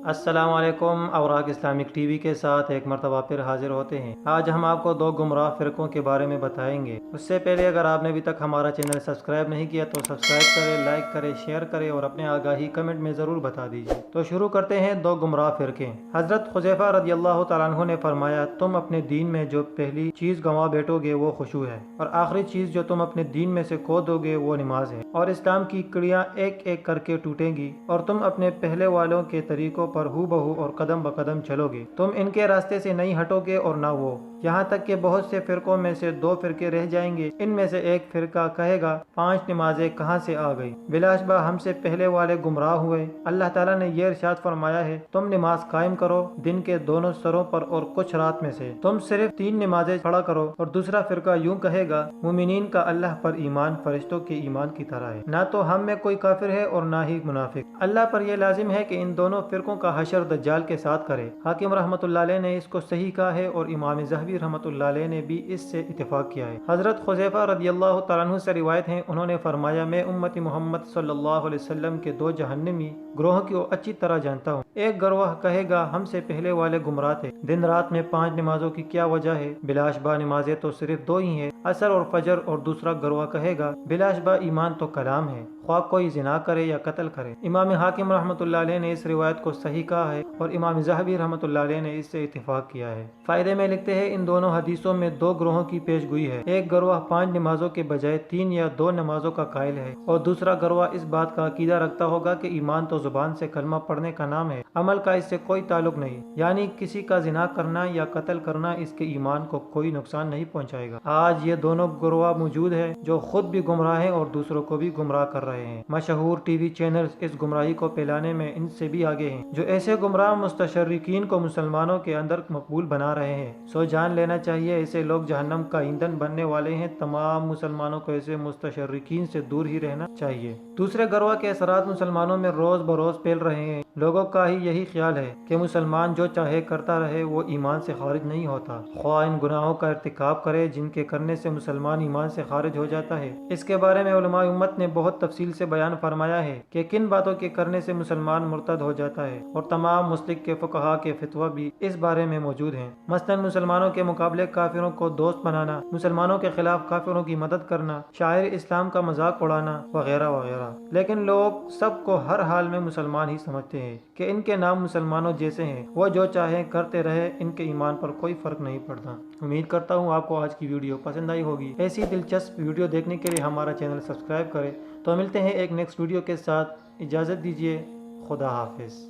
السلام علیکم۔ اوراق Islamic T V کے ساتھ ایک مرتبہ پھر حاضر ہوتے ہیں۔ آج ہم آپ کو دو گمراہ فرقوں کے بارے میں بتائیں گے۔ اس سے پہلے اگر آپ نے ابھی تک ہمارا چینل سبسکرائب نہیں کیا تو سبسکرائب کریں، لائک کریں، شیئر کریں اور اپنے آگاہی کمنٹ میں ضرور بتا دیجیے۔ تو شروع کرتے ہیں دو گمراہ فرقے۔ حضرت حذیفہ رضی اللہ تعالیٰ عنہ نے فرمایا، تم اپنے دین میں جو پہلی چیز گنوا بیٹھو گے وہ خشوع ہے، اور آخری چیز جو تم اپنے دین میں سے کھو دو گے وہ نماز ہے، اور اسلام کی کڑیاں ایک ایک کر کے ٹوٹیں گی، اور تم اپنے پہلے والوں کے طریقوں پر ہو بہو اور قدم بقدم چلو گے، تم ان کے راستے سے نہیں ہٹو گے اور نہ وہ، یہاں تک کہ بہت سے فرقوں میں سے دو فرقے رہ جائیں گے۔ ان میں سے ایک فرقہ کہے گا، 5 نمازیں کہاں سے آ گئی، بلا شبہ ہم سے پہلے والے گمراہ ہوئے۔ اللہ تعالیٰ نے یہ ارشاد فرمایا ہے، تم نماز قائم کرو دن کے دونوں سروں پر اور کچھ رات میں سے، تم صرف 3 نمازیں پڑھا کرو۔ اور دوسرا فرقہ یوں کہے گا، مومنین کا اللہ پر ایمان فرشتوں کے ایمان کی طرح ہے، نہ تو ہم میں کوئی کافر ہے اور نہ ہی منافق۔ اللہ پر یہ لازم ہے کہ ان دونوں فرقوں کا حشر دجال کے ساتھ کرے۔ حاکم رحمۃ اللہ علیہ نے اس کو صحیح کہا ہے اور امام ذہبی رحمۃ اللہ علیہ نے بھی اس سے اتفاق کیا ہے۔ حضرت حذیفہ رضی اللہ تعالیٰ عنہ سے روایت ہے، انہوں نے فرمایا، میں امت محمد صلی اللہ علیہ وسلم کے 2 جہنمی گروہوں کو اچھی طرح جانتا ہوں۔ ایک گروہ کہے گا، ہم سے پہلے والے گمراہ تھے، دن رات میں 5 نمازوں کی کیا وجہ ہے، بلا شبہ نمازیں تو صرف 2 ہی ہیں، عصر اور فجر۔ اور دوسرا گروہ کہے گا، بلا شبہ ایمان تو کلام ہے، خواہ کوئی زنا کرے یا قتل کرے۔ امام حاکم رحمۃ اللہ علیہ نے اس روایت کو صحیح کہا ہے اور امام ذہبی رحمۃ اللہ علیہ نے اس سے اتفاق کیا ہے۔ فائدے میں لکھتے ہیں، ان دونوں حدیثوں میں 2 گروہوں کی پیش گوئی ہے۔ ایک گروہ 5 نمازوں کے بجائے 3 یا 2 نمازوں کا قائل ہے، اور دوسرا گروہ اس بات کا عقیدہ رکھتا ہوگا کہ ایمان تو زبان سے کلمہ پڑھنے کا نام ہے، عمل کا اس سے کوئی تعلق نہیں، یعنی کسی کا زنا کرنا یا قتل کرنا اس کے ایمان کو کوئی نقصان نہیں پہنچائے گا۔ آج یہ دونوں گروہ موجود ہیں جو خود بھی گمراہ ہیں اور دوسروں کو بھی گمراہ کر رہے ہیں۔ مشہور ٹی وی چینلز اس گمراہی کو پھیلانے میں ان سے بھی آگے ہیں۔ جو ایسے گمراہ مستشرقین کو مسلمانوں کے اندر مقبول بنا رہے ہیں، سو جان لینا چاہیے ایسے لوگ جہنم کا ایندھن بننے والے ہیں۔ تمام مسلمانوں کو ایسے مستشرقین سے دور ہی رہنا چاہیے۔ دوسرے گروہ کے اثرات مسلمانوں میں روز بروز پھیل رہے ہیں۔ لوگوں کا ہی یہی خیال ہے کہ مسلمان جو چاہے کرتا رہے، وہ ایمان سے خارج نہیں ہوتا، خواہ ان گناہوں کا ارتکاب کرے جن کے کرنے سے مسلمان ایمان سے خارج ہو جاتا ہے۔ اس کے بارے میں علماء امت نے بہت تفصیل سے بیان فرمایا ہے کہ کن باتوں کے کرنے سے مسلمان مرتد ہو جاتا ہے، اور تمام مسلک کے فقہا کے فتویٰ بھی اس بارے میں موجود ہیں۔ مثلاً مسلمانوں کے مقابلے کافروں کو دوست بنانا، مسلمانوں کے خلاف کافروں کی مدد کرنا، شاعر اسلام کا مذاق اڑانا وغیرہ وغیرہ۔ لیکن لوگ سب کو ہر حال میں مسلمان ہی سمجھتے ہیں کہ ان کے نام مسلمانوں جیسے ہیں، وہ جو چاہیں کرتے رہے، ان کے ایمان پر کوئی فرق نہیں پڑتا۔ امید کرتا ہوں آپ کو آج کی ویڈیو پسند آئی ہوگی۔ ایسی دلچسپ ویڈیو دیکھنے کے لیے ہمارا چینل سبسکرائب کریں۔ تو ملتے ہیں ایک نیکسٹ ویڈیو کے ساتھ، اجازت دیجیے، خدا حافظ۔